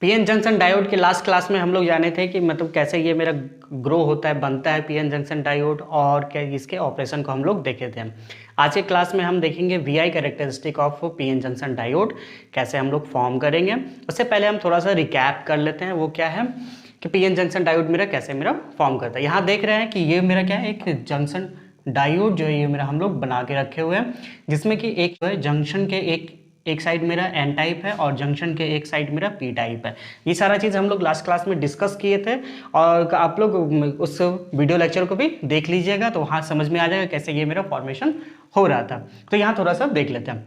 PN junction diode के last class में हम लोग जाने थे कि मतलब कैसे ये मेरा ग्रो होता है, बनता है पीएन जंक्शन डायोड, और क्या इसके ऑपरेशन को हम लोग देखे थे। आज के क्लास में हम देखेंगे VI characteristic of PN junction diode, कैसे हम लोग फॉर्म करेंगे। उससे पहले हम थोड़ा सा रिकैप कर लेते हैं, वो क्या है कि पीएन जंक्शन डायोड मेरा कैसे मेरा फॉर्म करता है। यहाँ देख रहे हैं कि ये मेरा क्या है, एक जंक्शन डायोड जो है ये मेरा हम लोग बना के रखे हुए हैं, जिसमें कि एक जो है जंक्शन के एक साइड मेरा एन टाइप है और जंक्शन के एक साइड मेरा पी टाइप है। ये सारा चीज़ हम लोग लास्ट क्लास में डिस्कस किए थे, और आप लोग उस वीडियो लेक्चर को भी देख लीजिएगा तो वहाँ समझ में आ जाएगा कैसे ये मेरा फॉर्मेशन हो रहा था। तो यहाँ थोड़ा सा देख लेते हैं।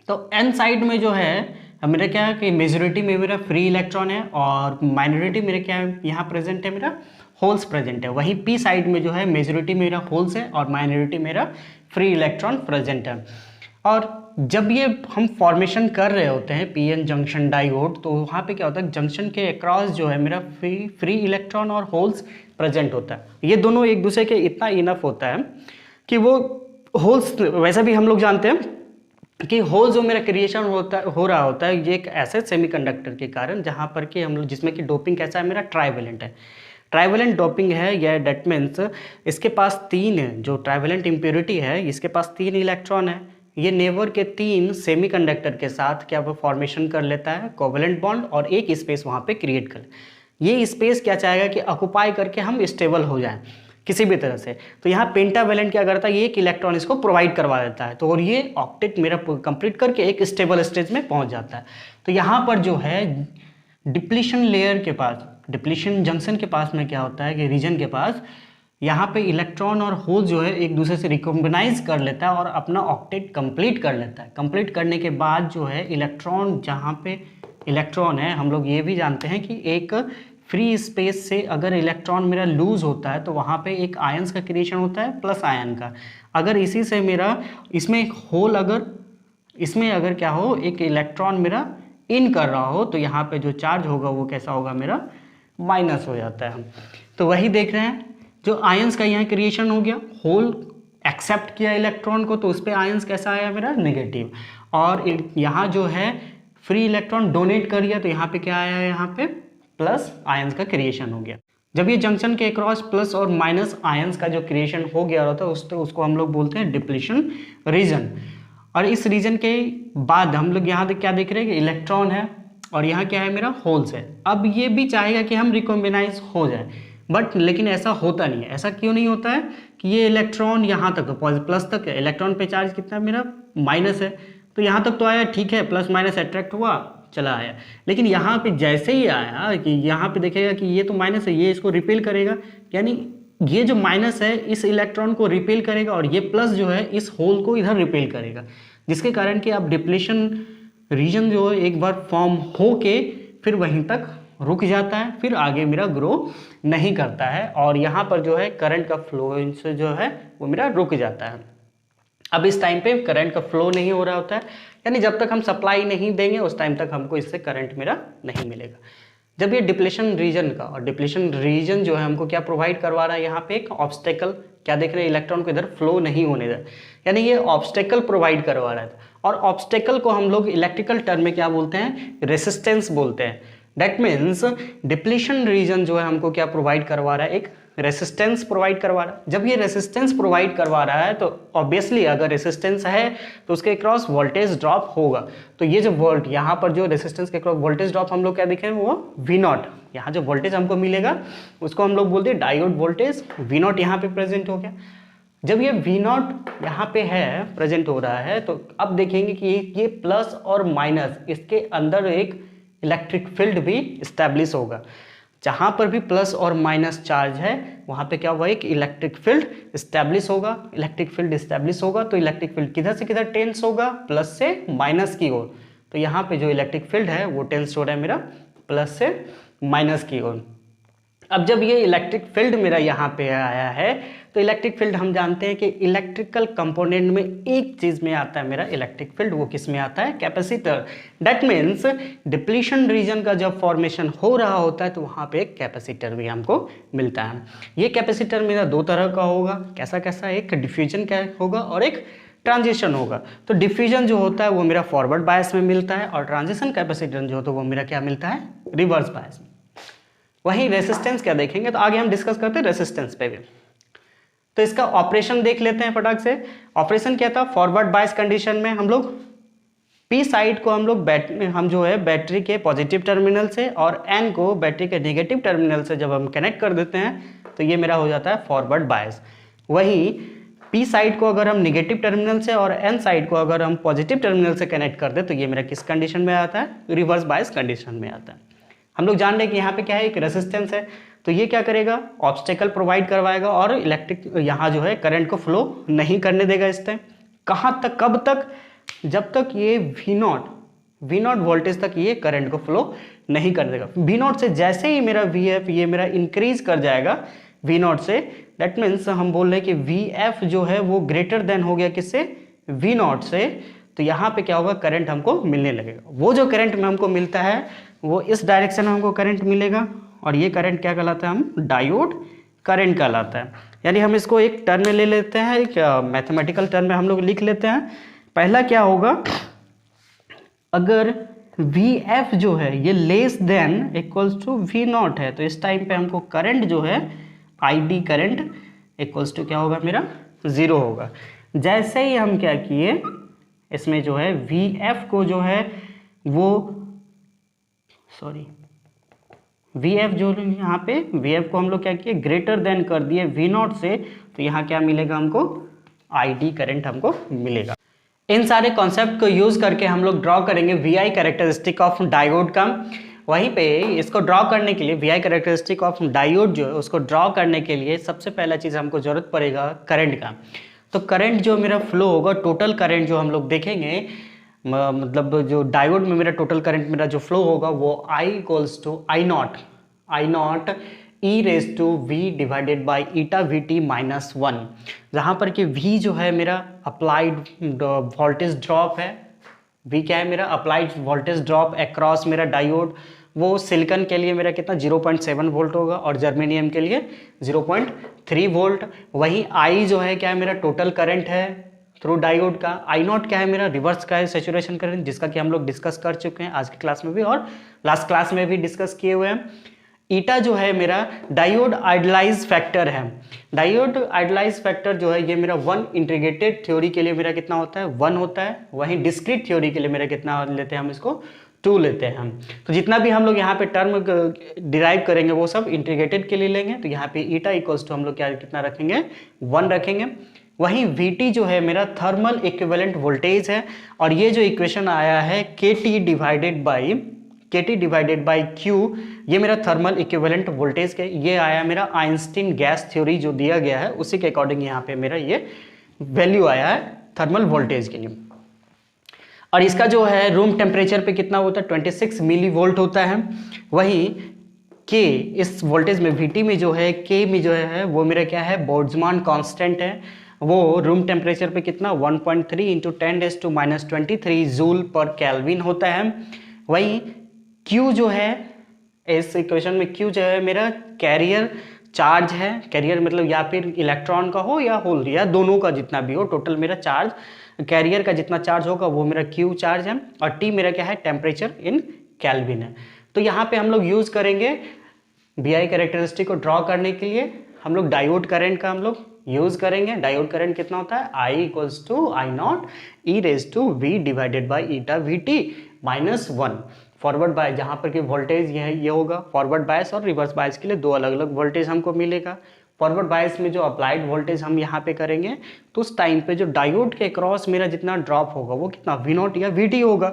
तो एन साइड में जो है मेरा क्या है कि मेजोरिटी में मेरा फ्री इलेक्ट्रॉन है, और माइनॉरिटी मेरा क्या है यहाँ प्रेजेंट है, मेरा होल्स प्रेजेंट है। वहीं पी साइड में जो है मेजोरिटी मेरा होल्स है और माइनॉरिटी मेरा फ्री इलेक्ट्रॉन प्रेजेंट है। और जब ये हम फॉर्मेशन कर रहे होते हैं पीएन जंक्शन डायोड, तो वहाँ पे क्या होता है, जंक्शन के अक्रॉस जो है मेरा फ्री इलेक्ट्रॉन और होल्स प्रेजेंट होता है। ये दोनों एक दूसरे के इतना इनफ होता है कि वो होल्स, वैसे भी हम लोग जानते हैं कि होल जो मेरा क्रिएशन हो रहा होता है ये एक ऐसे सेमीकंडक्टर के कारण जहाँ पर कि हम लोग, जिसमें कि डोपिंग कैसा है, मेरा ट्राइवेलेंट है, ट्राइवेलेंट डोपिंग है। या डेट मीन्स इसके पास तीन, जो ट्राइवेलेंट इम्प्योरिटी है इसके पास 3 इलेक्ट्रॉन है। ये नेबर के 3 सेमीकंडक्टर के साथ क्या वो फॉर्मेशन कर लेता है कोवेलेंट बॉन्ड, और एक स्पेस वहाँ पे क्रिएट कर। ये स्पेस क्या चाहेगा कि ऑक्युपाई करके हम स्टेबल हो जाएं किसी भी तरह से। तो यहाँ पेंटावेलेंट क्या करता है, ये एक इलेक्ट्रॉन इसको प्रोवाइड करवा देता है, तो और ये ऑक्टेट मेरा कंप्लीट करके एक स्टेबल स्टेज में पहुँच जाता है। तो यहाँ पर जो है डिप्लीशन लेयर के पास, डिप्लीशन जंक्शन के पास में क्या होता है कि रीजन के पास यहाँ पे इलेक्ट्रॉन और होल जो है एक दूसरे से रिकॉम्बिनाइज कर लेता है और अपना ऑक्टेट कंप्लीट कर लेता है। कंप्लीट करने के बाद जो है इलेक्ट्रॉन, जहाँ पे इलेक्ट्रॉन है, हम लोग ये भी जानते हैं कि एक फ्री स्पेस से अगर इलेक्ट्रॉन मेरा लूज होता है तो वहाँ पे एक आयंस का क्रिएशन होता है प्लस आयन का। अगर इसी से मेरा इसमें एक होल, अगर इसमें अगर क्या हो, एक इलेक्ट्रॉन मेरा इन कर रहा हो, तो यहाँ पे जो चार्ज होगा वो कैसा होगा, मेरा माइनस हो जाता है। तो वही देख रहे हैं, जो आयंस का यहाँ क्रिएशन हो गया, होल एक्सेप्ट किया इलेक्ट्रॉन को, तो उस पर आयंस कैसा आया, मेरा नेगेटिव। और यहाँ जो है फ्री इलेक्ट्रॉन डोनेट कर दिया, तो यहाँ पे क्या आया, यहाँ पे प्लस आयंस का क्रिएशन हो गया। जब ये जंक्शन के अक्रॉस प्लस और माइनस आयंस का जो क्रिएशन हो गया होता है उसको हम लोग बोलते हैं डिप्लीशन रीजन। और इस रीजन के बाद हम लोग यहाँ क्या देख रहे हैं कि इलेक्ट्रॉन है और यहाँ क्या है, मेरा होल्स है। अब ये भी चाहेगा कि हम रिकॉम्बिनाइज हो जाए, बट लेकिन ऐसा होता नहीं है। ऐसा क्यों नहीं होता है कि ये इलेक्ट्रॉन यहाँ तक प्लस तक है, इलेक्ट्रॉन पे चार्ज कितना मेरा माइनस है, तो यहाँ तक तो आया, ठीक है, प्लस माइनस अट्रैक्ट हुआ, चला आया। लेकिन यहाँ पे जैसे ही आया कि यहाँ पे देखेगा कि ये तो माइनस है, ये इसको रिपेल करेगा, यानी ये जो माइनस है इस इलेक्ट्रॉन को रिपेल करेगा, और ये प्लस जो है इस होल को इधर रिपेल करेगा, जिसके कारण कि अब डिप्लीशन रीजन जो है एक बार फॉर्म हो के फिर वहीं तक रुक जाता है, फिर आगे मेरा ग्रो नहीं करता है, और यहाँ पर जो है करंट का फ्लो इनसे जो है वो मेरा रुक जाता है। अब इस टाइम पे करंट का फ्लो नहीं हो रहा होता है, यानी जब तक हम सप्लाई नहीं देंगे उस टाइम तक हमको इससे करंट मेरा नहीं मिलेगा। जब ये डिप्लीशन रीजन का, और डिप्लीशन रीजन जो है हमको क्या प्रोवाइड करवा रहा है, यहाँ पे एक ऑब्स्टेकल, क्या देख रहे हैं, इलेक्ट्रॉन को इधर फ्लो नहीं होने दे, यानी ये ऑब्स्टेकल प्रोवाइड करवा रहा है। और ऑब्स्टेकल को हम लोग इलेक्ट्रिकल टर्म में क्या बोलते हैं, रेसिस्टेंस बोलते हैं। दैट मीन्स डिप्लीशन रीजन जो है हमको क्या प्रोवाइड करवा रहा है, एक रेसिस्टेंस प्रोवाइड करवा रहा है। जब ये रेसिस्टेंस प्रोवाइड करवा रहा है तो ऑब्वियसली अगर रेसिस्टेंस है तो उसके क्रॉस वोल्टेज ड्रॉप होगा। तो ये जो यहाँ पर जो रेसिस्टेंस के क्रॉस वोल्टेज ड्रॉप हम लोग क्या देखें, वो V0, यहाँ जो वोल्टेज हमको मिलेगा उसको हम लोग बोलते हैं डायोड वोल्टेज। V0 यहाँ पे प्रेजेंट हो गया। जब ये V0 यहाँ पे है, प्रेजेंट हो रहा है, तो अब देखेंगे कि ये प्लस और माइनस, इसके अंदर एक इलेक्ट्रिक फील्ड भी इस्टेब्लिश होगा। जहाँ पर भी प्लस और माइनस चार्ज है वहाँ पे क्या हुआ, एक इलेक्ट्रिक फील्ड इस्टेब्लिश होगा। इलेक्ट्रिक फील्ड इस्टेब्लिश होगा तो इलेक्ट्रिक फील्ड किधर से किधर टेंस होगा, प्लस से माइनस की ओर। तो यहाँ पे जो इलेक्ट्रिक फील्ड है वो टेंस हो रहा है मेरा प्लस से माइनस की ओर। अब जब ये इलेक्ट्रिक फील्ड मेरा यहाँ पे आया है, तो इलेक्ट्रिक फील्ड हम जानते हैं कि इलेक्ट्रिकल कंपोनेंट में एक चीज में आता है मेरा इलेक्ट्रिक फील्ड, वो किस में आता है, capacitor. That means depletion region का जब फॉर्मेशन हो रहा होता है तो वहाँ पे एक कैपेसिटर भी हमको मिलता है। ये कैपेसिटर मेरा 2 तरह का होगा, कैसा कैसा, एक डिफ्यूजन का होगा और एक ट्रांजिशन होगा। तो डिफ्यूजन जो होता है वो मेरा फॉरवर्ड बायस में मिलता है और ट्रांजिशन कैपेसिटेंस जो होता है वो मेरा क्या मिलता है, रिवर्स बायस में। वहीं रेसिस्टेंस क्या देखेंगे, तो आगे हम डिस्कस करते हैं रेसिस्टेंस पे भी। तो इसका ऑपरेशन देख लेते हैं फटाक से। ऑपरेशन क्या था, फॉरवर्ड बायस कंडीशन में हम लोग पी साइड को हम जो है बैटरी के पॉजिटिव टर्मिनल से और एन को बैटरी के नेगेटिव टर्मिनल से जब हम कनेक्ट कर देते हैं तो ये मेरा हो जाता है फॉरवर्ड बायस। वहीं पी साइड को अगर हम नेगेटिव टर्मिनल से और एन साइड को अगर हम पॉजिटिव टर्मिनल से कनेक्ट कर दे तो ये मेरा किस कंडीशन में आता है, रिवर्स बायस कंडीशन में आता है। हम लोग जान रहे हैं कि यहाँ पे क्या है, एक रेसिस्टेंस है, तो ये क्या करेगा, ऑब्स्टेकल प्रोवाइड करवाएगा और इलेक्ट्रिक यहाँ जो है करंट को फ्लो नहीं करने देगा इस टाइम। कहाँ तक, कब तक, जब तक ये वी नॉट वोल्टेज तक ये करंट को फ्लो नहीं कर देगा। वी नॉट से जैसे ही मेरा वी एफ ये मेरा इंक्रीज कर जाएगा वी नॉट से, दैट मीन्स हम बोल रहे हैं कि वी एफ जो है वो ग्रेटर देन हो गया किससे, वी नॉट से। तो यहाँ पे क्या होगा, करंट हमको मिलने लगेगा। वो जो करंट में हमको मिलता है वो इस डायरेक्शन में हमको करंट मिलेगा और ये करंट क्या कहलाता है, हम डायोड करंट कहलाता है। यानी हम इसको एक टर्म में ले लेते हैं, एक मैथमेटिकल टर्म में हम लोग लिख लेते हैं। पहला क्या होगा, अगर Vf जो है ये less than equals to V naught है तो इस टाइम पे हमको करंट जो है ID करंट इक्वल्स टू क्या होगा, मेरा 0 होगा। जैसे ही हम क्या किए, इसमें जो है Vf को जो है वो Vf जो यहाँ पे Vf को हम लोग क्या किए, ग्रेटर देन कर दिए वी नॉट से, तो यहाँ क्या मिलेगा हमको, ID करंट हमको मिलेगा। इन सारे कॉन्सेप्ट को यूज करके हम लोग ड्रॉ करेंगे VI कैरेक्टरिस्टिक ऑफ डायोड का। वहीं पे इसको ड्रॉ करने के लिए VI कैरेक्टरिस्टिक ऑफ डायोड जो है उसको ड्रॉ करने के लिए सबसे पहला चीज़ हमको जरूरत पड़ेगा करंट का। तो करंट जो मेरा फ्लो होगा, टोटल करंट जो हम लोग देखेंगे, मतलब जो डायोड में मेरा टोटल करंट मेरा जो फ्लो होगा वो I equals to I naught e raise to V divided by eta V T minus 1, जहाँ पर कि V जो है मेरा अप्लाइड वोल्टेज ड्रॉप है। V क्या है, मेरा अप्लाइड वोल्टेज ड्रॉप अक्रॉस मेरा डायोड। वो सिलिकॉन के लिए मेरा कितना 0.7 वोल्ट होगा और जर्मेनियम के लिए 0.3 वोल्ट। वहीं I जो है क्या है, मेरा टोटल करंट है थ्रू डायोड का। आई नॉट क्या है, मेरा रिवर्स का है सैचुरेशन करंट, जिसका कि हम लोग डिस्कस कर चुके हैं आज की क्लास में भी और लास्ट क्लास में भी डिस्कस किए हुए हैं। ईटा जो है मेरा डायोड आइडलाइज फैक्टर है। डायोड आइडलाइज फैक्टर जो है ये मेरा 1 इंटीग्रेटेड थ्योरी के लिए मेरा कितना होता है, 1 होता है। वहीं डिस्क्रीट थ्योरी के लिए मेरा कितना लेते हैं, हम इसको 2 लेते हैं हम। तो जितना भी हम लोग यहाँ पे टर्म डिराइव करेंगे वो सब इंटीग्रेटेड के लिए लेंगे। तो यहाँ पे ईटा इक्वल्स टू हम लोग क्या कितना रखेंगे, 1 रखेंगे। वहीं Vt जो है मेरा थर्मल इक्विवेलेंट वोल्टेज है और ये जो इक्वेशन आया है KT डिवाइडेड बाई Q, ये मेरा थर्मल इक्विवेलेंट वोल्टेज के, ये आया मेरा आइंस्टीन गैस थ्योरी जो दिया गया है उसी के अकॉर्डिंग यहाँ पे मेरा ये वैल्यू आया है थर्मल वोल्टेज के लिए। और इसका जो है रूम टेम्परेचर पे कितना होता है, 26 मिली वोल्ट होता है। वहीं K इस वोल्टेज में Vt में जो है, K में जो है वो मेरा क्या है, बोल्ट्जमान कांस्टेंट है। वो रूम टेम्परेचर पे कितना 1.3 इंटू 10⁻⁻23 जूल पर केल्विन होता है। वहीं Q जो है, इस इक्वेशन में Q जो है मेरा कैरियर चार्ज है। कैरियर मतलब या फिर इलेक्ट्रॉन का हो या होल या दोनों का जितना भी हो, टोटल मेरा चार्ज, कैरियर का जितना चार्ज होगा वो मेरा Q चार्ज है। और T मेरा क्या है, टेम्परेचर इन केल्विन है। तो यहाँ पे हम लोग यूज करेंगे VI कैरेक्टरिस्टिक को ड्रॉ करने के लिए हम लोग डायोड करंट का हम लोग यूज करेंगे। डायोड करंट कितना होता है, I equals to I naught e raise to V divided by eta V T minus 1। Forward bias जहाँ पर कि वोल्टेज ये होगा, फॉरवर्ड बायस और रिवर्स बायस के लिए 2 अलग अलग वोल्टेज हमको मिलेगा। फॉरवर्ड बायस में जो अप्लाइड वोल्टेज हम यहाँ पे करेंगे तो उस टाइम पे जो डायोड के क्रॉस मेरा जितना ड्रॉप होगा वो कितना वी नॉट या वी टी होगा।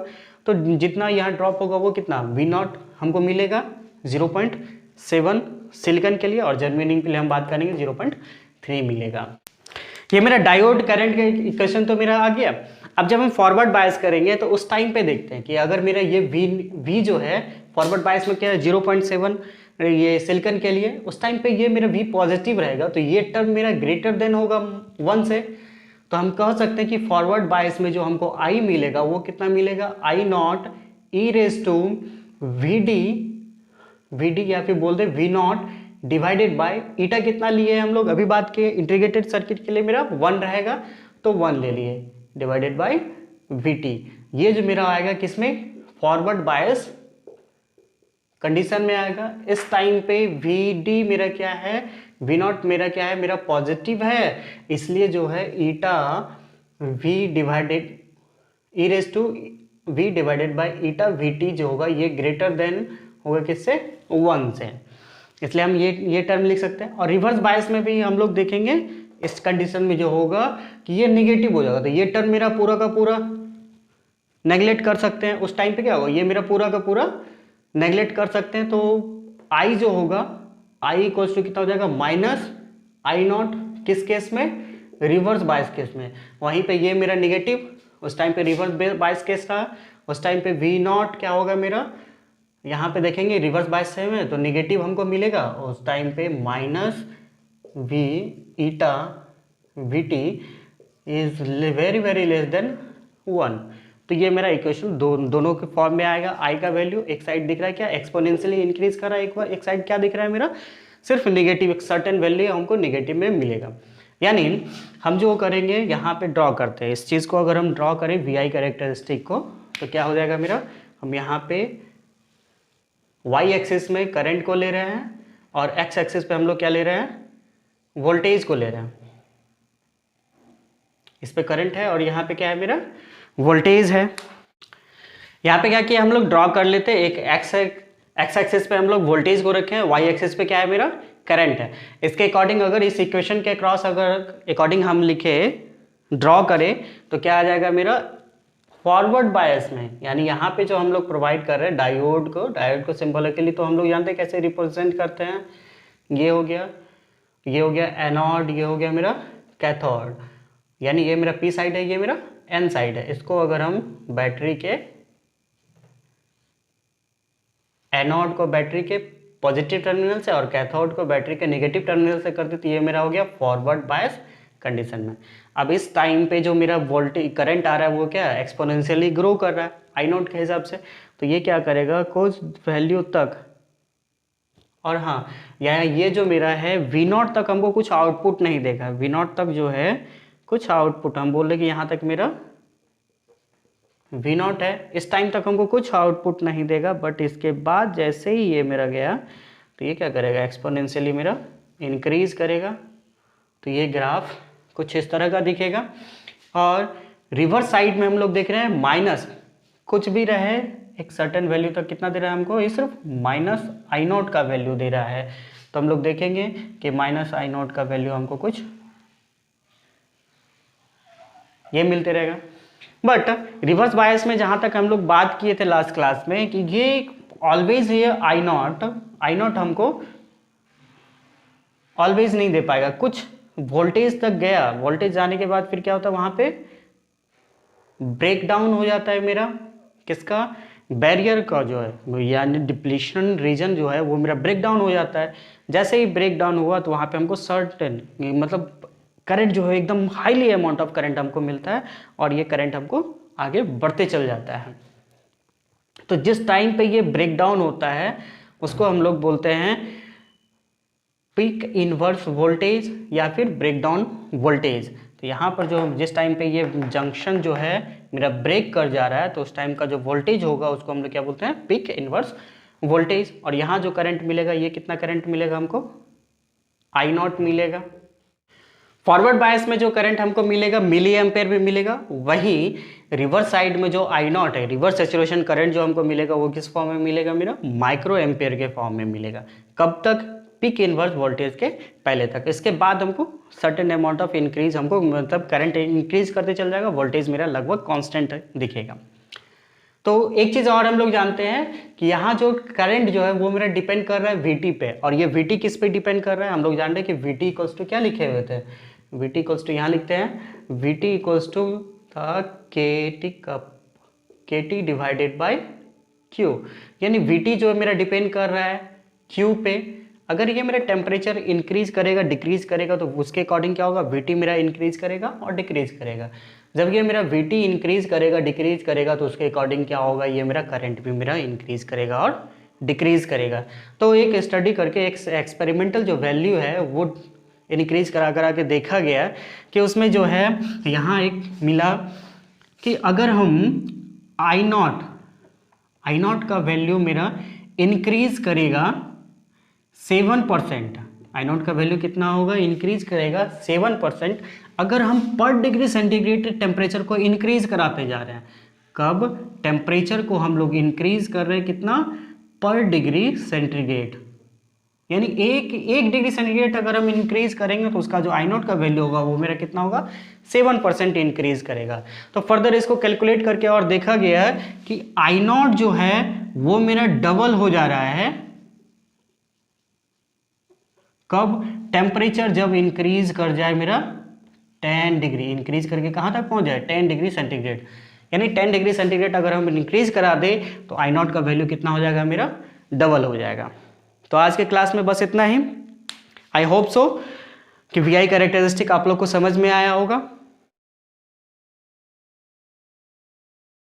तो जितना यहाँ ड्रॉप होगा वो कितना वी नॉट हमको मिलेगा 0.7 सिलिकॉन के लिए और जर्मेनियम के लिए हम बात करेंगे 0.3 मिलेगा। ये मेरा डायोड करंट का इक्वेशन तो मेरा आ गया। अब जब हम फॉरवर्ड बायस करेंगे तो उस टाइम पे देखते हैं कि अगर मेरा ये V जो है फॉरवर्ड बायस में क्या है 0.7 ये सिलिकॉन के लिए, उस टाइम पे ये मेरा V पॉजिटिव रहेगा तो ये टर्म मेरा ग्रेटर देन होगा 1 से। तो हम कह सकते हैं कि फॉरवर्ड बायस में जो हमको I मिलेगा वो कितना मिलेगा, I naught e raise to V D या फिर बोल दे V naught divided by eta कितना लिए हम लोग अभी बात किए इंटीग्रेटेड सर्किट के लिए मेरा 1 रहेगा तो 1 ले लिए। Divided by VT। ये जो मेरा आएगा किसमें, फॉरवर्ड बायस कंडीशन में आएगा। इस टाइम पे VD मेरा क्या है, V0 मेरा क्या है, मेरा पॉजिटिव है, इसलिए जो है eta V divided e raise to V divided by eta VT जो होगा ये ग्रेटर देन होगा किससे, 1 से, इसलिए हम ये टर्म लिख सकते हैं। और रिवर्स बायस में भी हम लोग देखेंगे इस कंडीशन में जो होगा कि ये निगेटिव हो जाएगा, तो ये टर्म मेरा पूरा का पूरा नेगलेक्ट कर सकते हैं। उस टाइम पे क्या होगा, ये मेरा पूरा का पूरा नेगलेक्ट कर सकते हैं। तो I जो होगा, I इक्वल्स टू कितना हो जाएगा, माइनस I0 किस केस में, रिवर्स बायस केस में। वहीं पे ये मेरा निगेटिव, उस टाइम पे रिवर्स बायस केस था, उस टाइम पे V0 क्या होगा मेरा, यहाँ पे देखेंगे रिवर्स बायस से में तो निगेटिव हमको मिलेगा, उस टाइम पे minus V eta VT is very very less than 1। तो ये मेरा इक्वेशन दोनों के फॉर्म में आएगा। I का वैल्यू एक साइड दिख रहा है क्या, एक्सपोनेंशियली इंक्रीज कर रहा है, एक साइड क्या दिख रहा है मेरा, सिर्फ निगेटिव, एक सर्टेन वैल्यू हमको निगेटिव में मिलेगा। यानी हम जो करेंगे यहाँ पे ड्रॉ करते हैं इस चीज़ को, अगर हम ड्रॉ करें VI कैरेक्टरिस्टिक को तो क्या हो जाएगा मेरा, हम यहाँ पे Y एक्सिस में करंट को ले रहे हैं और X एक्सिस पे हम लोग क्या ले रहे हैं, वोल्टेज को ले रहे हैं। इस पे करंट है और यहाँ पे क्या है मेरा, वोल्टेज है। यहाँ पे क्या किया हम लोग, ड्रॉ कर लेते हैं, एक X एक्सिस पे हम लोग वोल्टेज को रखे हैं, Y एक्सिस पे क्या है मेरा, करंट है। इसके अकॉर्डिंग अगर इस इक्वेशन के क्रॉस अगर अकॉर्डिंग हम लिखे, ड्रॉ करें तो क्या आ जाएगा मेरा, फॉरवर्ड बायस में, यानी यहाँ पे जो हम लोग प्रोवाइड कर रहे हैं डायोड को सिंबॉलिकली तो हम लोग जानते हैं कैसे रिप्रेजेंट करते हैं। ये हो गया एनोड, ये हो गया मेरा कैथोड, यानी ये मेरा P साइड है, ये मेरा N साइड है। इसको अगर हम बैटरी के एनोड को बैटरी के पॉजिटिव टर्मिनल से और कैथोड को बैटरी के नेगेटिव टर्मिनल से कर दी तो ये मेरा हो गया फॉरवर्ड बायस कंडीशन में। अब इस टाइम पे जो मेरा वोल्टेज करंट आ रहा है वो क्या है, एक्सपोनेंशियली ग्रो कर रहा है I0 के हिसाब से, तो ये क्या करेगा कुछ वैल्यू तक, और हाँ ये जो मेरा है V0 तक हमको कुछ आउटपुट नहीं देगा, V0 तक जो है कुछ आउटपुट, हम बोल रहे कि यहाँ तक मेरा V0 है, इस टाइम तक हमको कुछ आउटपुट नहीं देगा, बट इसके बाद जैसे ही ये मेरा गया तो ये क्या करेगा, एक्सपोनेंशियली मेरा इंक्रीज करेगा। तो ये ग्राफ कुछ इस तरह का दिखेगा। और रिवर्स साइड में हम लोग देख रहे हैं माइनस कुछ भी रहे एक सर्टेन वैल्यू तक, कितना दे रहा है हमको, ये सिर्फ माइनस I0 का वैल्यू दे रहा है। तो हम लोग देखेंगे कि माइनस I0 का वैल्यू हमको कुछ ये मिलते रहेगा। बट रिवर्स बायस में जहाँ तक हम लोग बात किए थे लास्ट क्लास में कि ये ऑलवेज ये I0 हमको ऑलवेज नहीं दे पाएगा, कुछ वोल्टेज तक गया, वोल्टेज जाने के बाद फिर क्या होता है वहाँ पे ब्रेक डाउन हो जाता है मेरा किसका, बैरियर का जो है, यानी डिप्लीशन रीजन जो है वो मेरा ब्रेक डाउन हो जाता है। जैसे ही ब्रेक डाउन हुआ तो वहाँ पे हमको सर्टेन मतलब करंट जो है एकदम हाईली अमाउंट ऑफ करंट हमको मिलता है और ये करंट हमको आगे बढ़ते चल जाता है। तो जिस टाइम पे ये ब्रेक डाउन होता है उसको हम लोग बोलते हैं पीक इनवर्स वोल्टेज या फिर ब्रेक डाउन वोल्टेज। तो यहाँ पर जो जिस टाइम पे ये जंक्शन जो है मेरा ब्रेक कर जा रहा है तो उस टाइम का जो वोल्टेज होगा उसको हम लोग क्या बोलते हैं, पीक इनवर्स वोल्टेज। और यहाँ जो करंट मिलेगा ये कितना करंट मिलेगा हमको, I0 मिलेगा। फॉरवर्ड बायस में जो करंट हमको मिलेगा मिली एम्पेयर में मिलेगा, वहीं रिवर्स साइड में जो I0 है, रिवर्स सैचुरेशन करंट जो हमको मिलेगा वो किस फॉर्म में मिलेगा मेरा, माइक्रो एम्पेयर के फॉर्म में मिलेगा। कब तक, पीक इनवर्स वोल्टेज के पहले तक। इसके बाद हमको सर्टेन अमाउंट ऑफ इंक्रीज हमको मतलब करंट इंक्रीज करते चल जाएगा, वोल्टेज मेरा लगभग कांस्टेंट दिखेगा। तो एक चीज़ और हम लोग जानते हैं कि यहाँ जो करंट जो है वो मेरा डिपेंड कर रहा है VT पे, और ये VT किस पे डिपेंड कर रहा है, हम लोग जानते हैं कि VT इक्वल्स टू क्या लिखे हुए थे, VT इक्वल्स टू यहाँ लिखते हैं VT इक्वल्स टू था KT डिवाइडेड बाय Q, यानी VT जो है मेरा डिपेंड कर रहा है Q पे। अगर ये मेरा टेम्परेचर इंक्रीज करेगा डिक्रीज करेगा तो उसके अकॉर्डिंग क्या होगा, VT मेरा इंक्रीज करेगा और डिक्रीज करेगा। जब ये मेरा VT इंक्रीज करेगा डिक्रीज करेगा तो उसके अकॉर्डिंग क्या होगा, ये मेरा करंट भी मेरा इंक्रीज करेगा और डिक्रीज करेगा। तो एक स्टडी करके एक एक्सपेरिमेंटल जो वैल्यू है वो इंक्रीज करा करा के देखा गया कि उसमें जो है यहाँ एक मिला कि अगर हम आई नॉट का वैल्यू मेरा इंक्रीज करेगा 7%, आई नॉट का वैल्यू कितना होगा, इंक्रीज करेगा 7%, अगर हम पर डिग्री सेंटीग्रेड टेम्परेचर को इंक्रीज कराते जा रहे हैं। कब टेम्परेचर को हम लोग इंक्रीज कर रहे हैं, कितना, पर डिग्री सेंटीग्रेड, यानी एक डिग्री सेंटीग्रेड अगर हम इंक्रीज करेंगे तो उसका जो आई नॉट का वैल्यू होगा वो मेरा कितना होगा, 7% इंक्रीज करेगा। तो फर्दर इसको कैलकुलेट करके और देखा गया है कि आई नॉट जो है वो मेरा डबल हो जा रहा है कब, टेम्परेचर जब इंक्रीज कर जाए मेरा 10 डिग्री, इंक्रीज करके कहाँ तक पहुँच जाए, 10 डिग्री सेंटीग्रेड, यानी 10 डिग्री सेंटीग्रेड अगर हम इंक्रीज करा दें तो आई नॉट का वैल्यू कितना हो जाएगा, मेरा डबल हो जाएगा। तो आज के क्लास में बस इतना ही। आई होप सो कि वी आई कैरेक्टरिस्टिक आप लोग को समझ में आया होगा।